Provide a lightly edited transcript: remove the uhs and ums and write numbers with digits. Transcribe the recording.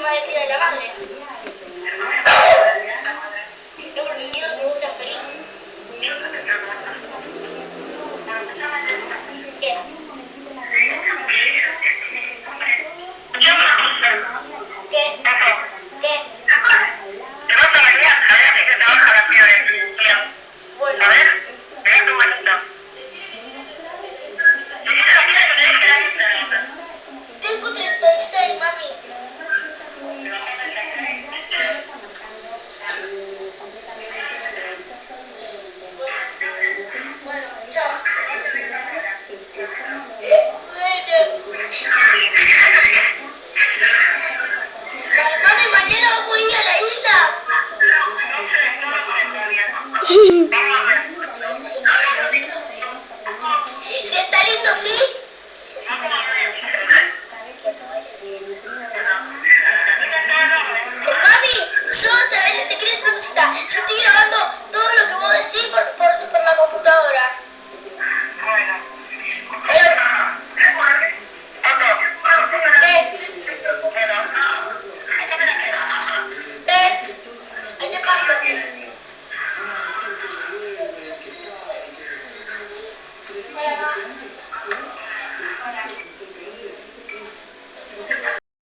más el día de la madre. No, porque quiero que vos seas feliz. ¿Qué? ¿Qué? ¿Qué? Bueno. Tengo 36, mami. Bueno, chao. Mami, mañana vamos a ir a la isla. Si está lindo, ¿sí? Mami, yo te quería hacer una cosita. Yo estoy grabando